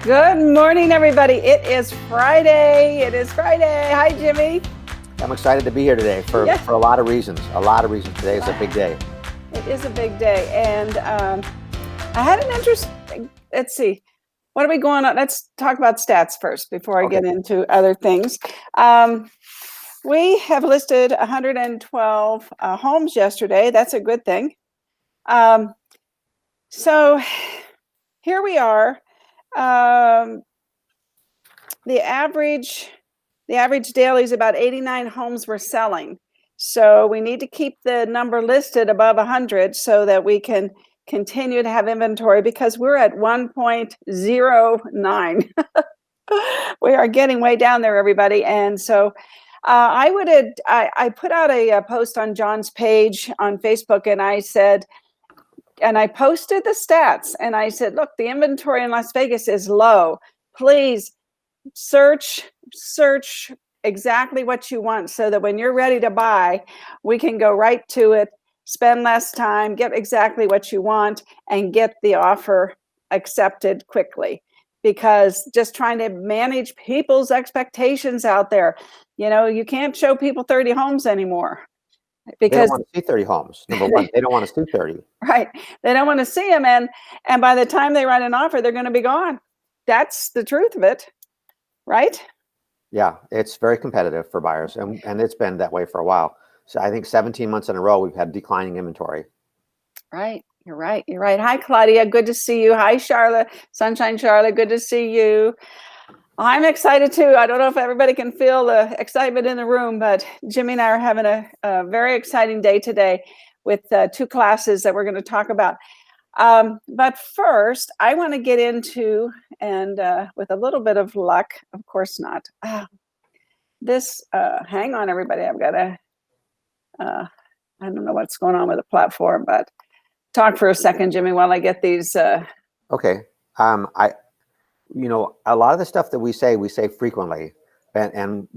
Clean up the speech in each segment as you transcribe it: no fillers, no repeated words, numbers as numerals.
Good morning, everybody. It is Friday. Hi, Jimmy. I'm excited to be here today for a lot of reasons. Today is a big day. It is a big day. And I had an interesting, let's see, what are we going on? Let's talk about stats first before I get into other things. We have listed 112 homes yesterday. That's a good thing. So here we are. The average daily is about 89 homes we're selling. So we need to keep the number listed above 100 so that we can continue to have inventory, because we're at 1.09. We are getting way down there, everybody. And so I put out a post on John's page on Facebook, and I said, and I posted the stats, and I said, look, the inventory in Las Vegas is low. Please search exactly what you want so that when you're ready to buy, we can go right to it, spend less time, get exactly what you want, and get the offer accepted quickly. Because just trying to manage people's expectations out there, you can't show people 30 homes anymore. Because they don't want to see 30 homes. Number one, they don't want to see 30. Right. They don't want to see them. And by the time they write an offer, they're going to be gone. That's the truth of it. Right? Yeah, it's very competitive for buyers, and it's been that way for a while. So I think 17 months in a row we've had declining inventory. Right. You're right. Hi, Claudia. Good to see you. Hi, Charlotte. Sunshine Charlotte. Good to see you. I'm excited too. I don't know if everybody can feel the excitement in the room, but Jimmy and I are having a very exciting day today with two classes that we're going to talk about. But first, I want to get into, and with a little bit of luck, of course not, this, hang on, everybody. I've got to, I don't know what's going on with the platform, but talk for a second, Jimmy, while I get these. Okay. A lot of the stuff that we say frequently. And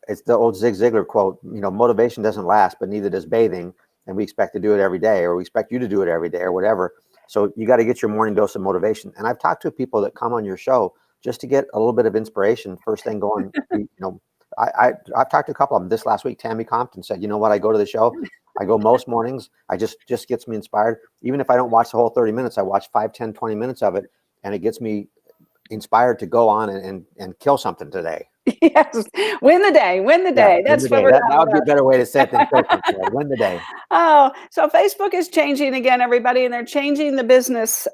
it's the old Zig Ziglar quote, motivation doesn't last, but neither does bathing. And we expect to do it every day, or we expect you to do it every day, or whatever. So you got to get your morning dose of motivation. And I've talked to people that come on your show just to get a little bit of inspiration first thing going. I've talked to a couple of them this last week. Tammy Compton said, you know what, I go to the show. I go most mornings. I just gets me inspired. Even if I don't watch the whole 30 minutes, I watch 5, 10, 20 minutes of it. And it gets me inspired to go on and kill something today. Yes, win the day. Yeah, That's what we're that would be a better way to say it than kill something. Win the day. Oh, so Facebook is changing again, everybody, and they're changing the business,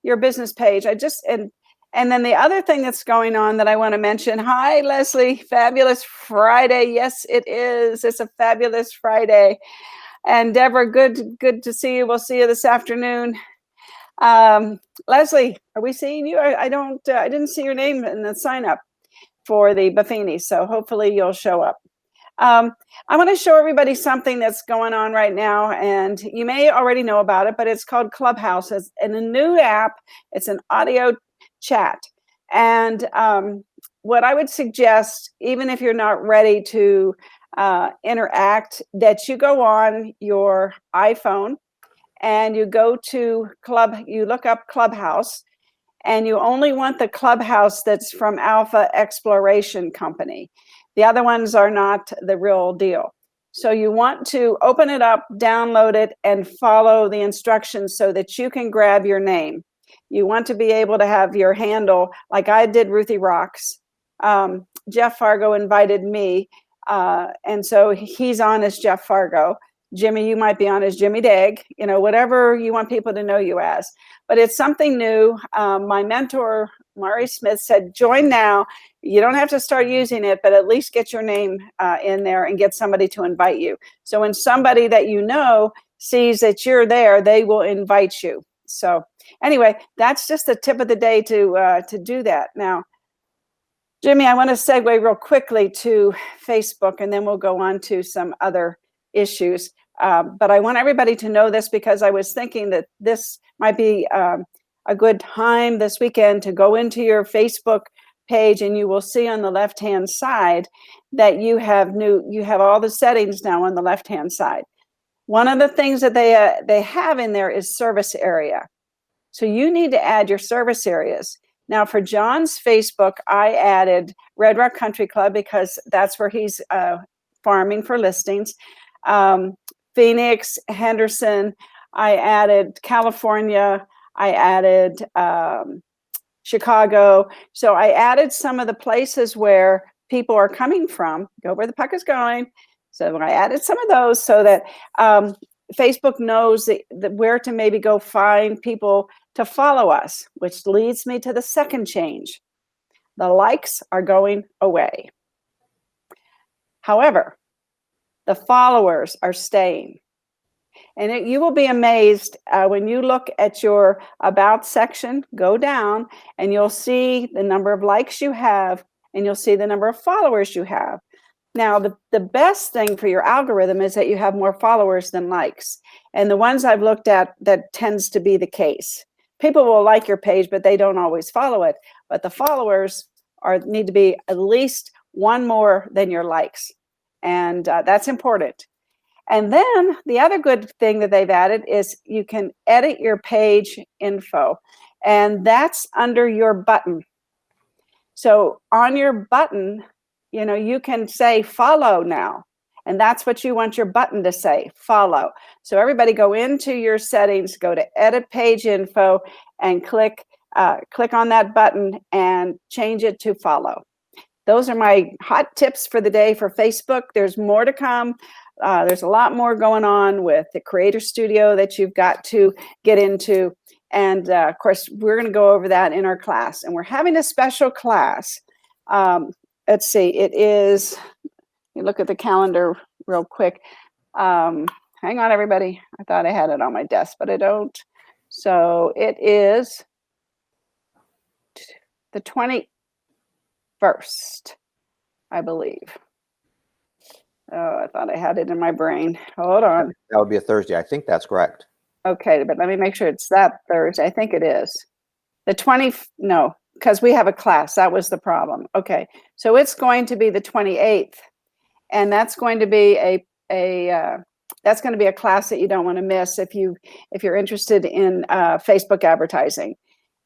your business page. And then the other thing that's going on that I want to mention. Hi, Leslie. Fabulous Friday. Yes, it is. It's a fabulous Friday. And Deborah, good to see you. We'll see you this afternoon. Leslie, are we seeing you? I didn't see your name in the sign up for the BUFFINS, so hopefully you'll show up. I want to show everybody something that's going on right now, and you may already know about it, but it's called Clubhouse. It's in a new app. It's an audio chat. And what I would suggest, even if you're not ready to interact, that you go on your iPhone and you go to you look up Clubhouse, and you only want the Clubhouse that's from Alpha Exploration Company. The other ones are not the real deal. So you want to open it up, download it, and follow the instructions so that you can grab your name. You want to be able to have your handle, like I did Ruthie Rocks. Jeff Fargo invited me, and so he's on as Jeff Fargo. Jimmy, you might be on as Jimmy Dague, whatever you want people to know you as. But it's something new. My mentor, Mari Smith, said, join now. You don't have to start using it, but at least get your name in there and get somebody to invite you. So when somebody that you know sees that you're there, they will invite you. So anyway, that's just the tip of the day to do that. Now, Jimmy, I want to segue real quickly to Facebook, and then we'll go on to some other issues. But I want everybody to know this, because I was thinking that this might be a good time this weekend to go into your Facebook page, and you will see on the left-hand side that you have all the settings now on the left-hand side. One of the things that they have in there is service area. So you need to add your service areas. Now for John's Facebook, I added Red Rock Country Club because that's where he's farming for listings. Phoenix, Henderson, I added California, I added Chicago. So I added some of the places where people are coming from, go where the puck is going. So I added some of those so that Facebook knows that where to maybe go find people to follow us, which leads me to the second change. The likes are going away. However, the followers are staying. And you will be amazed when you look at your About section, go down, and you'll see the number of likes you have, and you'll see the number of followers you have. Now, the best thing for your algorithm is that you have more followers than likes. And the ones I've looked at, that tends to be the case. People will like your page, but they don't always follow it. But the followers need to be at least one more than your likes. And that's important. And then the other good thing that they've added is you can edit your page info. And that's under your button. So on your button, you can say follow now. And that's what you want your button to say, follow. So everybody go into your settings, go to edit page info, and click on that button and change it to follow. Those are my hot tips for the day for Facebook. There's more to come. There's a lot more going on with the Creator Studio that you've got to get into. And of course, we're going to go over that in our class. And we're having a special class. Let's see, it is, you look at the calendar real quick. Hang on, everybody. I thought I had it on my desk, but I don't. So it is the 21st, I believe. Oh, I thought I had it in my brain. Hold on. That would be a Thursday. I think that's correct. Okay, but let me make sure it's that Thursday. I think it is. No, because we have a class. That was the problem. Okay, so it's going to be the 28th, and that's going to be that's going to be a class that you don't want to miss if you're interested in Facebook advertising.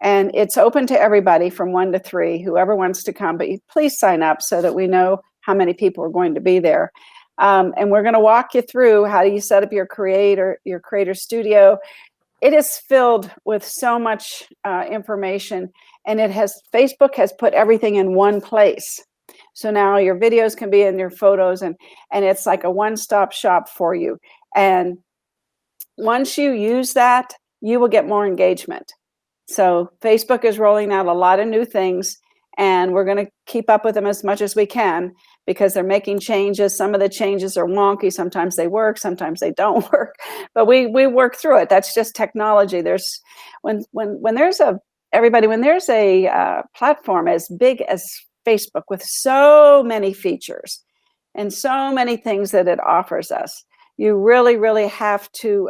And it's open to everybody from 1 to 3, whoever wants to come, but please sign up so that we know how many people are going to be there. And we're going to walk you through how do you set up your Creator Studio. It is filled with so much information, and Facebook has put everything in one place. So now your videos can be in your photos, and it's like a one-stop shop for you. And once you use that, you will get more engagement. So Facebook is rolling out a lot of new things, and we're going to keep up with them as much as we can because they're making changes. Some of the changes are wonky. Sometimes they work, sometimes they don't work, but we work through it. That's just technology. When there's a platform as big as Facebook with so many features and so many things that it offers us, you really, really have to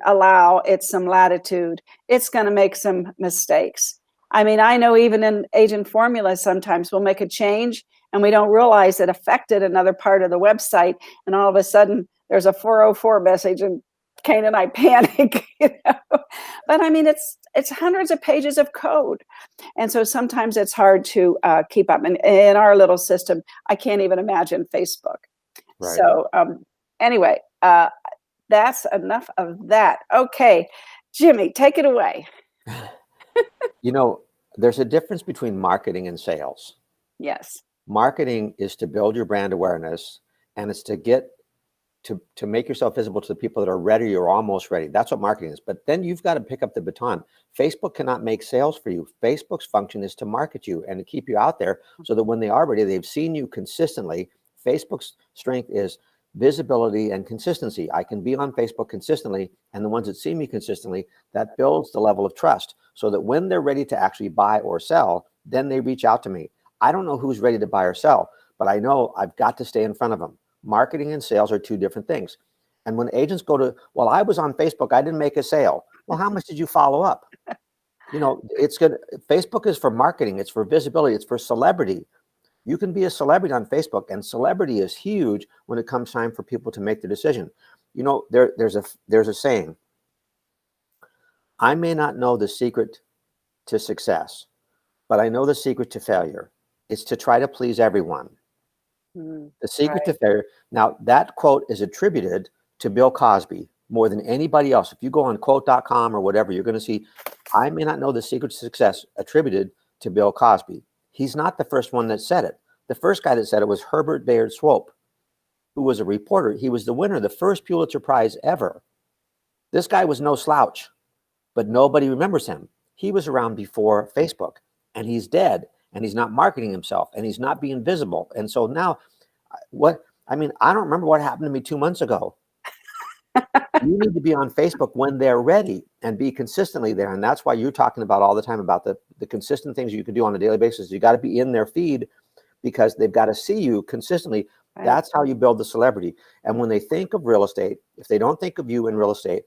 allow it some latitude. It's going to make some mistakes. I mean, I know even in Agent Formula, sometimes we'll make a change and we don't realize it affected another part of the website. And all of a sudden there's a 404 message and Kane and I panic, But I mean, it's hundreds of pages of code. And so sometimes it's hard to keep up. And in our little system, I can't even imagine Facebook. Right. So anyway, that's enough of that. Okay, Jimmy, take it away. There's a difference between marketing and sales. Yes. Marketing is to build your brand awareness, and it's to get to make yourself visible to the people that are ready or almost ready. That's what marketing is. But then you've got to pick up the baton. Facebook cannot make sales for you. Facebook's function is to market you and to keep you out there so that when they are ready, they've seen you consistently. Facebook's strength is visibility and consistency. I can be on Facebook consistently, and the ones that see me consistently, that builds the level of trust so that when they're ready to actually buy or sell, then they reach out to me. I don't know who's ready to buy or sell, but I know I've got to stay in front of them. Marketing and sales are two different things. And when agents go to, well, I was on Facebook, I didn't make a sale. Well, how much did you follow up? It's good. Facebook is for marketing. It's for visibility. It's for celebrity. You can be a celebrity on Facebook, and celebrity is huge when it comes time for people to make the decision. There's a saying, I may not know the secret to success, but I know the secret to failure. It's to try to please everyone. The secret to failure. Now, that quote is attributed to Bill Cosby more than anybody else. If you go on quote.com or whatever, you're going to see, I may not know the secret to success attributed to Bill Cosby. He's not the first one that said it. The first guy that said it was Herbert Bayard Swope, who was a reporter. He was the winner of the first Pulitzer Prize ever. This guy was no slouch, but nobody remembers him. He was around before Facebook, and he's dead, and he's not marketing himself, and he's not being visible. And so now, I don't remember what happened to me 2 months ago. You need to be on Facebook when they're ready and be consistently there. And that's why you're talking about all the time about the consistent things you can do on a daily basis. You got to be in their feed because they've got to see you consistently. Right. That's how you build the celebrity. And when they think of real estate, if they don't think of you in real estate,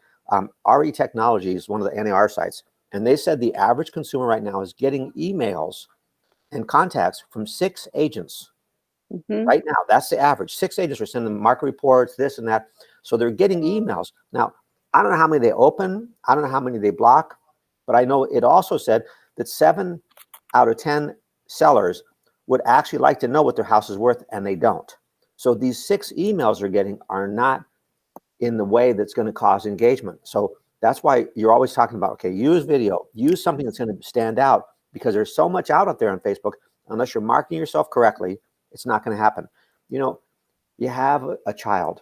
RE Technology is one of the NAR sites. And they said the average consumer right now is getting emails and contacts from 6 agents. Right now, that's the average. 6 agents are sending market reports, this and that. So they're getting emails. Now, I don't know how many they open. I don't know how many they block. But I know it also said that 7 out of 10 sellers would actually like to know what their house is worth, and they don't. So these 6 emails they're getting are not in the way that's going to cause engagement. So that's why you're always talking about, okay, use video, use something that's going to stand out, because there's so much out there on Facebook. Unless you're marketing yourself correctly, it's not going to happen. You know, you have a child.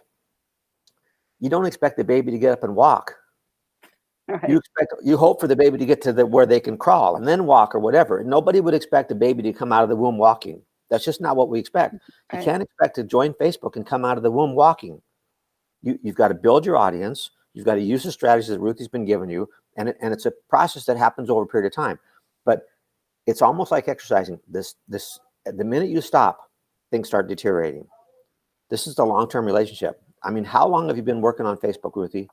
You don't expect the baby to get up and walk. Right. You hope for the baby to get to where they can crawl and then walk or whatever. And nobody would expect a baby to come out of the womb walking. That's just not what we expect. Right. You can't expect to join Facebook and come out of the womb walking. You've got to build your audience. You've got to use the strategies that Ruthie's been giving you. And it's a process that happens over a period of time. But it's almost like exercising. The minute you stop, things start deteriorating. This is the long-term relationship. I mean, how long have you been working on Facebook, Ruthie?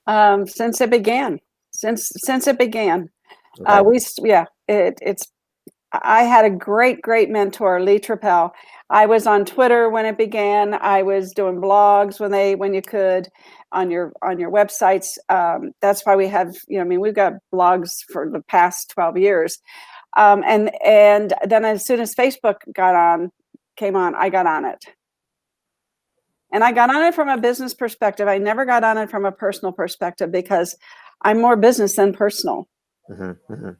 Since it began. Since it began. Okay. I had a great mentor, Lee Trappell. I was on Twitter when it began. I was doing blogs when you could on your websites. That's why we have, we've got blogs for the past 12 years. And then as soon as Facebook came on, I got on it. And I got on it from a business perspective. I never got on it from a personal perspective because I'm more business than personal. Mm-hmm, mm-hmm.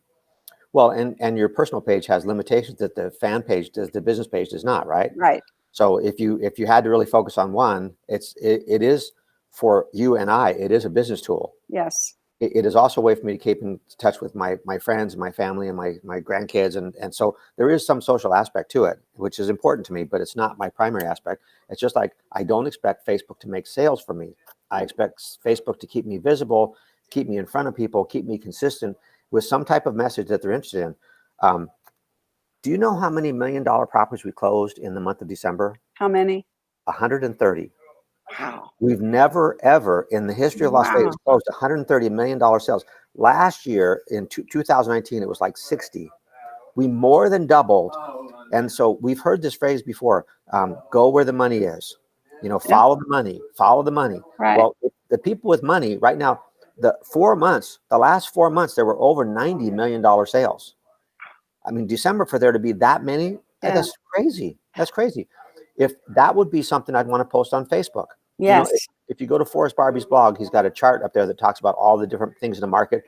Well, and your personal page has limitations that the fan page does, the business page does not, right? Right. So if you had to really focus on one, it is for you and I, it is a business tool. Yes. It is also a way for me to keep in touch with my friends, my family, and my grandkids. And so there is some social aspect to it, which is important to me, but it's not my primary aspect. It's just like, I don't expect Facebook to make sales for me. I expect Facebook to keep me visible, keep me in front of people, keep me consistent with some type of message that they're interested in. Do you know how many $1 million properties we closed in the month of December? How many? 130. Wow. We've never, ever in the history of Las Vegas closed $130 million sales. Last year in 2019, it was like 60. We more than doubled. And so we've heard this phrase before, go where the money is, follow the money, follow the money. Right. Well, the people with money right now, the last 4 months, there were over $90 million sales. I mean, December, for there to be that many, that's crazy. That's crazy. If that would be something I'd want to post on Facebook. Yes. If you go to Forrest Barbie's blog, he's got a chart up there that talks about all the different things in the market,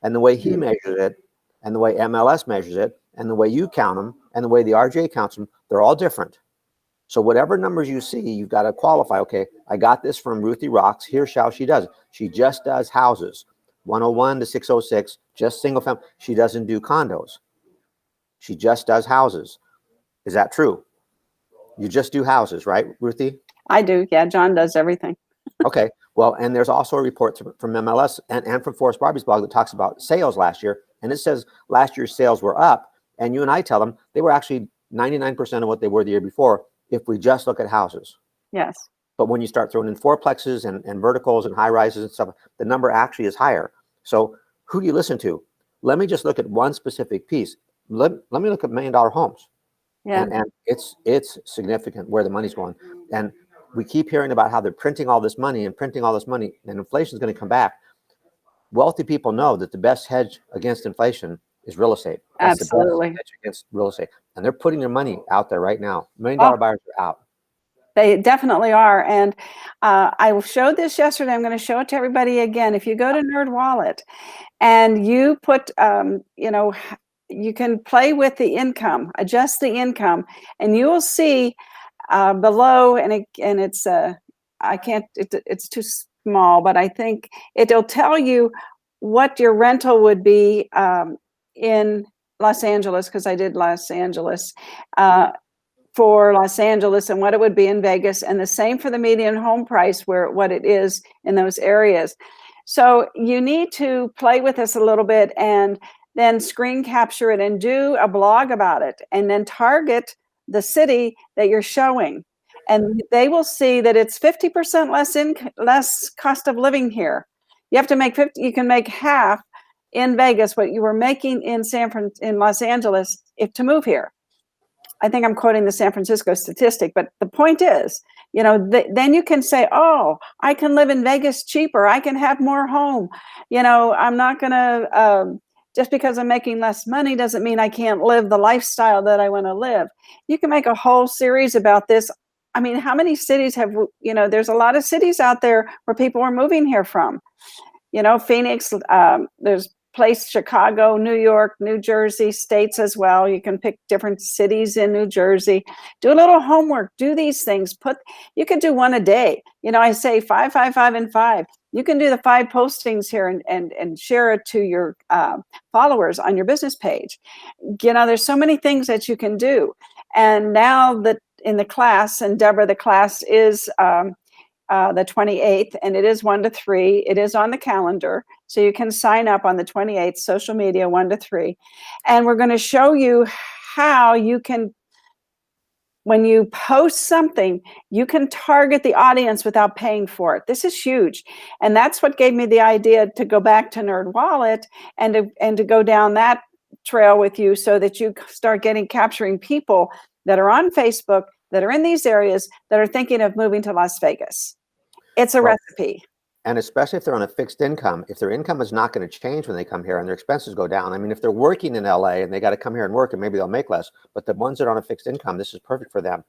and the way he measures it, and the way MLS measures it, and the way you count them, and the way the RJ counts them, they're all different. So whatever numbers you see, you've got to qualify. Okay, I got this from Ruthie Rocks. Here's how she does it. She just does houses, 101 to 606, just single family. She doesn't do condos. She just does houses. Is that true? You just do houses, right, Ruthie? I do. Yeah, John does everything. Okay. Well, and there's also a report from MLS and from Forrest Barbie's blog that talks about sales last year. And it says last year's sales were up. And you and I tell them they were actually 99% of what they were the year before if we just look at houses. Yes. But when you start throwing in fourplexes and verticals and high rises and stuff, the number actually is higher. So who do you listen to? Let me just look at one specific piece. Let me look at $1 million homes. Yeah. And it's significant where the money's going. And we keep hearing about how they're printing all this money, and inflation is going to come back. Wealthy people know that the best hedge against inflation is real estate. That's the Absolutely. best against real estate. And they're putting their money out there right now. $1 million Oh, buyers are out. they definitely are. And I showed this yesterday. I'm going to show it to everybody again. If you go to NerdWallet and you put, you can play with the income, adjust the income, and you will see below, it's I can't, it's too small, but I think it'll tell you what your rental would be in Los Angeles, because I did Los Angeles, for Los Angeles, and what it would be in Vegas, and the same for the median home price, what it is in those areas. So you need to play with this a little bit and then screen capture it and do a blog about it, and then target the city that you're showing. And they will see that it's 50% less cost of living here. You have to make 50, you can make half in Vegas what you were making in Los Angeles to move here. I think I'm quoting the San Francisco statistic, but the point is, then you can say, oh, I can live in Vegas cheaper. I can have more home. I'm not going to, just because I'm making less money doesn't mean I can't live the lifestyle that I want to live. You can make a whole series about this. I mean, how many cities there's a lot of cities out there where people are moving here from. Phoenix, there's Chicago, New York, New Jersey, states as well. You can pick different cities in New Jersey. Do a little homework. Do these things. You can do one a day. I say 5, 5, 5, and 5. You can do the 5 postings here and share it to your followers on your business page. There's so many things that you can do. And now that in the class, and Deborah, the class is the 28th, and it is 1 to 3. It is on the calendar, so you can sign up on the 28th, social media 1 to 3. And we're going to show you how you can, when you post something, you can target the audience without paying for it. This is huge. And that's what gave me the idea to go back to NerdWallet and to go down that trail with you, so that you start capturing people that are on Facebook, that are in these areas, that are thinking of moving to Las Vegas. It's a recipe. And especially if they're on a fixed income, if their income is not going to change when they come here and their expenses go down. I mean, if they're working in LA and they got to come here and work, and maybe they'll make less, but the ones that are on a fixed income, this is perfect for them.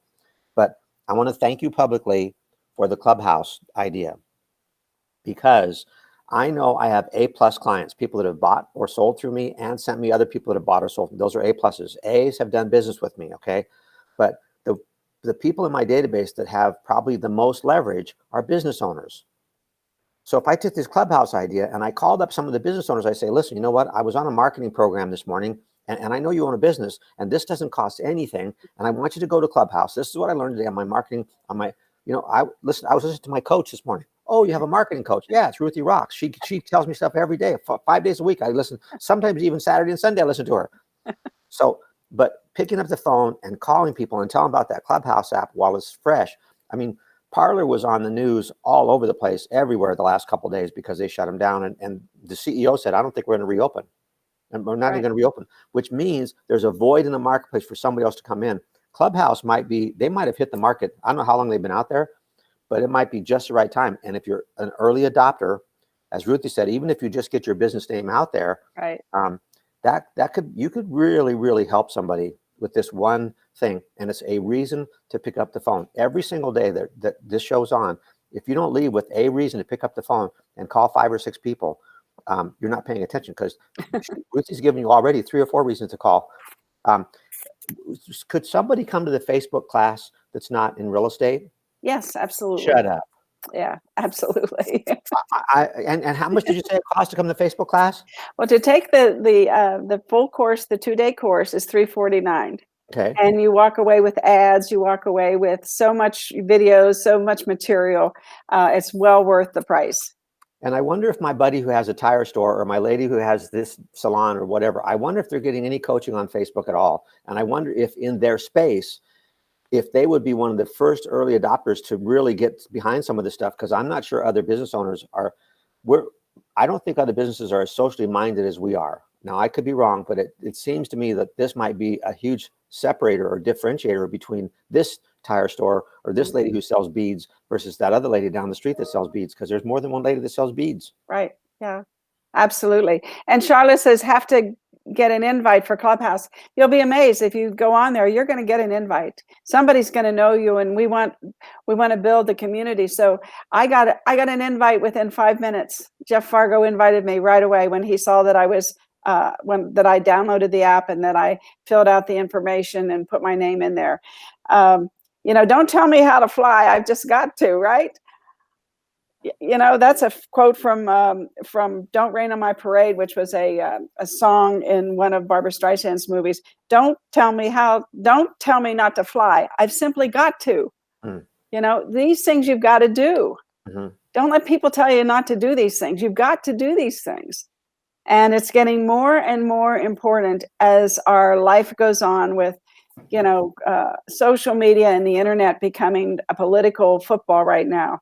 But I want to thank you publicly for the Clubhouse idea, because I know I have A+ clients, people that have bought or sold through me and sent me other people that have bought or sold. Those are A+. A's have done business with me. Okay. But the people in my database that have probably the most leverage are business owners. So if I took this Clubhouse idea and I called up some of the business owners, I say, listen, you know what? I was on a marketing program this morning, and I know you own a business, and this doesn't cost anything. And I want you to go to Clubhouse. This is what I learned today on my marketing, I was listening to my coach this morning. Oh, you have a marketing coach? Yeah, it's Ruthie Rocks. She tells me stuff every day, 5 days a week. I listen, sometimes even Saturday and Sunday I listen to her. But picking up the phone and calling people and telling about that Clubhouse app while it's fresh. I mean, Parler was on the news all over the place, everywhere the last couple of days, because they shut them down. And the CEO said, I don't think we're going to reopen. And we're not even going to reopen, which means there's a void in the marketplace for somebody else to come in. Clubhouse they might have hit the market. I don't know how long they've been out there, but it might be just the right time. And if you're an early adopter, as Ruthie said, even if you just get your business name out there, right. You could really, really help somebody with this one thing. And it's a reason to pick up the phone every single day that this show's on. If you don't leave with a reason to pick up the phone and call 5 or 6 people, you're not paying attention, because Ruthie's giving you already 3 or 4 reasons to call. Could somebody come to the Facebook class that's not in real estate? Yes, absolutely. Shut up. Yeah, absolutely. And how much did you say it cost to come to the Facebook class? Well, to take the full course, the 2-day course, is $349. Okay. And you walk away with ads. You walk away with so much videos, so much material. It's well worth the price. And I wonder if my buddy who has a tire store, or my lady who has this salon or whatever, I wonder if they're getting any coaching on Facebook at all. And I wonder if in their space, if they would be one of the first early adopters to really get behind some of this stuff, because I'm not sure other business owners are. I don't think other businesses are as socially minded as we are. Now, I could be wrong, but it seems to me that this might be a huge separator or differentiator between this tire store or this lady who sells beads versus that other lady down the street that sells beads, because there's more than one lady that sells beads. Right. Yeah, absolutely. And Charlotte says, have to get an invite for Clubhouse. You'll be amazed if you go on there, you're going to get an invite. Somebody's going to know you, and we want to build the community. So I got an invite within 5 minutes. Jeff Fargo invited me right away when he saw that I was that I downloaded the app and that I filled out the information and put my name in there. Don't tell me how to fly. I've just got to, right? That's a quote from "Don't Rain on My Parade," which was a song in one of Barbra Streisand's movies. Don't tell me not to fly. I've simply got to. These things you've got to do. Don't let people tell you not to do these things. You've got to do these things. And it's getting more and more important as our life goes on with, social media and the internet becoming a political football right now.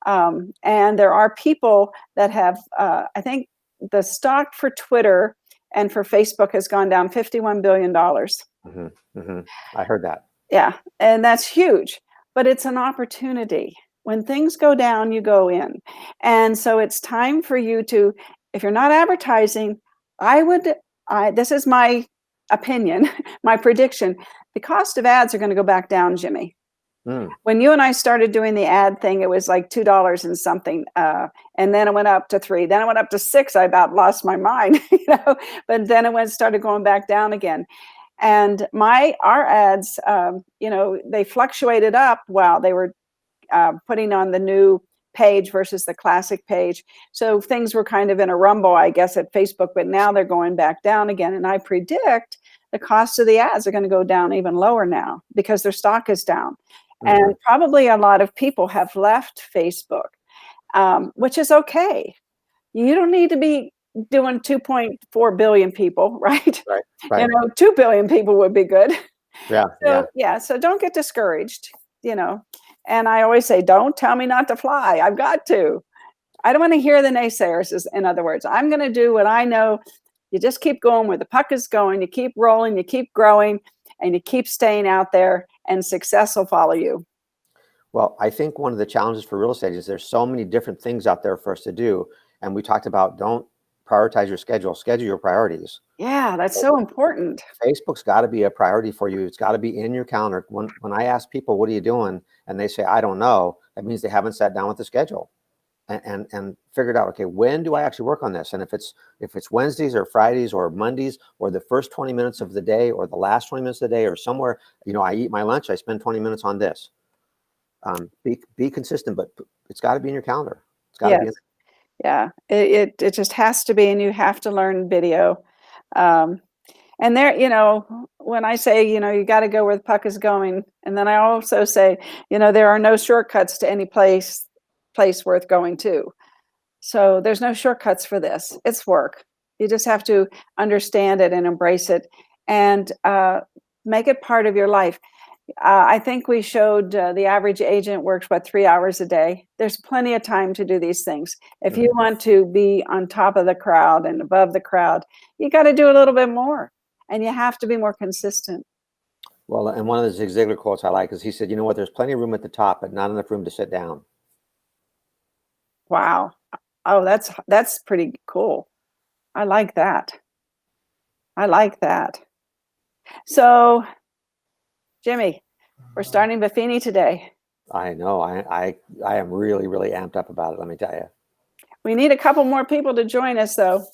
And there are people that have, I think the stock for Twitter and for Facebook has gone down $51 billion. I heard that. Yeah, and that's huge, but it's an opportunity. When things go down, you go in. And so it's time for you to, if you're not advertising, this is my opinion, my prediction, the cost of ads are going to go back down, Jimmy. When you and I started doing the ad thing, it was like $2 and something. And then it went up to $3. Then it went up to $6. I about lost my mind, but then it started going back down again. And our ads, they fluctuated up while they were putting on the new page versus the classic page. So things were kind of in a rumble, I guess, at Facebook, but now they're going back down again. And I predict the cost of the ads are going to go down even lower now because their stock is down. And probably a lot of people have left Facebook, which is okay. You don't need to be doing 2.4 billion people, right? Right. 2 billion people would be good. Yeah. So don't get discouraged, And I always say, don't tell me not to fly. I've got to. I don't want to hear the naysayers, in other words. I'm going to do what I know. You just keep going where the puck is going. You keep rolling, you keep growing, and you keep staying out there, and success will follow you. Well, I think one of the challenges for real estate is there's so many different things out there for us to do. And we talked about don't prioritize your schedule your priorities. Yeah, that's so important. Facebook's got to be a priority for you. It's got to be in your calendar. When I ask people, what are you doing? And they say, I don't know. That means they haven't sat down with the schedule and figured out, okay, when do I actually work on this? And if it's Wednesdays or Fridays or Mondays or the first 20 minutes of the day or the last 20 minutes of the day or somewhere, I eat my lunch, I spend 20 minutes on this. Be consistent, but it's got to be in your calendar. It's got to be in. Yeah, it just has to be, and you have to learn video. And there, when I say, you got to go where the puck is going, and then I also say, there are no shortcuts to any place worth going to. So there's no shortcuts for this. It's work. You just have to understand it and embrace it, and make it part of your life. I think we showed the average agent works 3 hours a day. There's plenty of time to do these things. If you want to be on top of the crowd and above the crowd, you got to do a little bit more, and you have to be more consistent. Well, and one of the Zig Ziglar quotes I like is he said, you know what, there's plenty of room at the top, but not enough room to sit down. Wow. Oh, that's pretty cool. I like that. So, Jimmy, we're starting Buffini today. I know. I am really, really amped up about it, let me tell you. We need a couple more people to join us, though.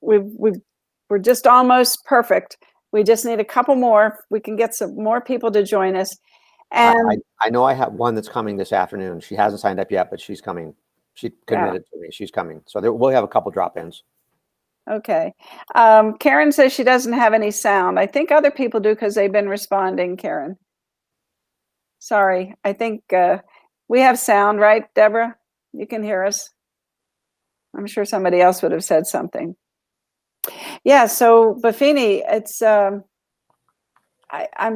We're just almost perfect. We just need a couple more. We can get some more people to join us. And I know I have one that's coming this afternoon. She hasn't signed up yet, but she's coming. She committed to me. She's coming. So we'll have a couple drop-ins. Okay. Karen says she doesn't have any sound. I think other people do because they've been responding, Karen. Sorry. I think we have sound, right, Deborah? You can hear us. I'm sure somebody else would have said something. Yeah, so Buffini, it's I'm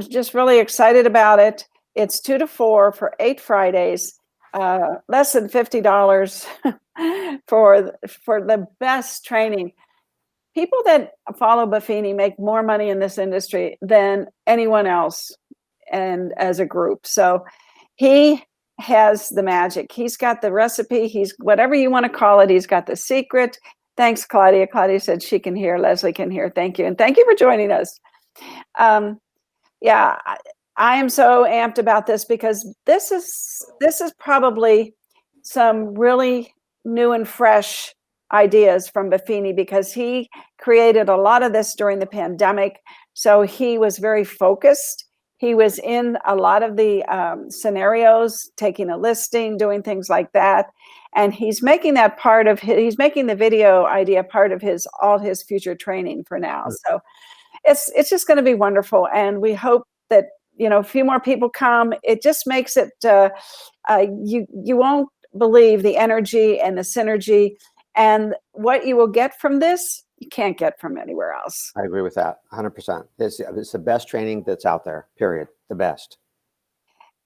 just really excited about it. It's 2 to 4 for 8 Fridays, less than $50 for the best training. People that follow Buffini make more money in this industry than anyone else, and as a group. So he has the magic. He's got the recipe. He's whatever you want to call it. He's got the secret. Thanks, Claudia. Claudia said she can hear. Leslie can hear. Thank you. And thank you for joining us. Yeah, I am so amped about this because this is probably some really new and fresh ideas from Buffini, because he created a lot of this during the pandemic. So he was very focused. He was in a lot of the scenarios, taking a listing, doing things like that. And he's making that part of he's making the video idea part of all his future training for now. So it's just going to be wonderful. And we hope that, a few more people come. It just makes it, you won't believe the energy and the synergy and what you will get from this. You can't get from anywhere else. I agree with that 100%. It's the best training that's out there, period. The best.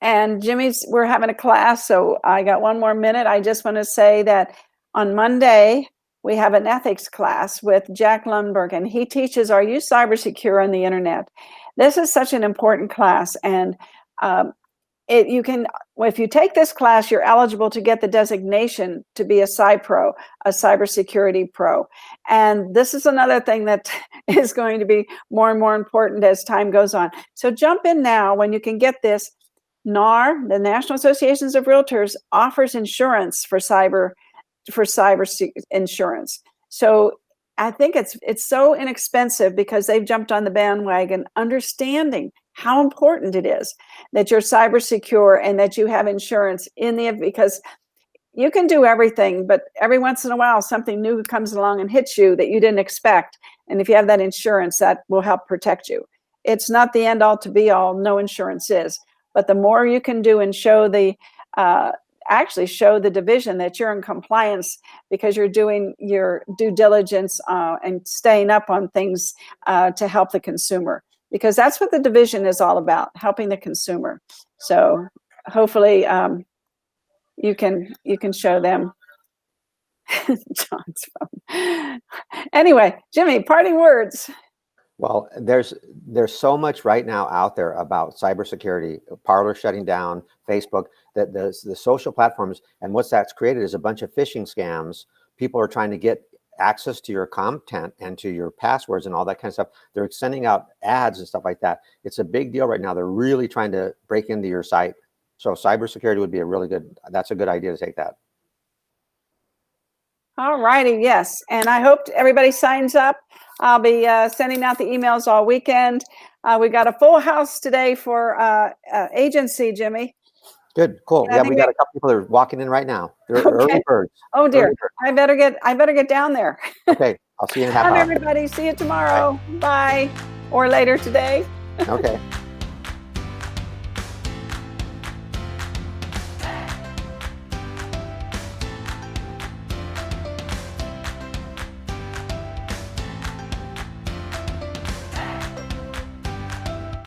And we're having a class, so I got one more minute. I just want to say that on Monday, we have an ethics class with Jack Lundberg, and he teaches, are you cyber secure on the internet? This is such an important class, and if you take this class, you're eligible to get the designation to be a CyPro, a cybersecurity pro. And this is another thing that is going to be more and more important as time goes on. So jump in now when you can get this. NAR, the National Associations of Realtors, offers insurance for cyber insurance. So I think it's so inexpensive because they've jumped on the bandwagon, understanding how important it is that you're cyber secure and that you have insurance because you can do everything, but every once in a while something new comes along and hits you that you didn't expect. And if you have that insurance, that will help protect you. It's not the end all to be all, no insurance is. But the more you can do and show the division that you're in compliance because you're doing your due diligence and staying up on things to help the consumer, because that's what the division is all about, helping the consumer. So hopefully you can show them John's phone. Anyway, Jimmy, parting words. Well, there's so much right now out there about cybersecurity, Parler shutting down, Facebook, that the social platforms, and what's that's created is a bunch of phishing scams. People are trying to get access to your content and to your passwords and all that kind of stuff. They're sending out ads and stuff like that. It's a big deal right now. They're really trying to break into your site. So cybersecurity would be that's a good idea to take that. All righty, yes. And I hope everybody signs up. I'll be sending out the emails all weekend. We got a full house today for agency, Jimmy. Good, cool. Yeah, we got a couple people that are walking in right now. They're early birds. Oh dear, I better get down there. Okay, I'll see you in a half hour. Everybody, see you tomorrow. Bye. Or later today. Okay.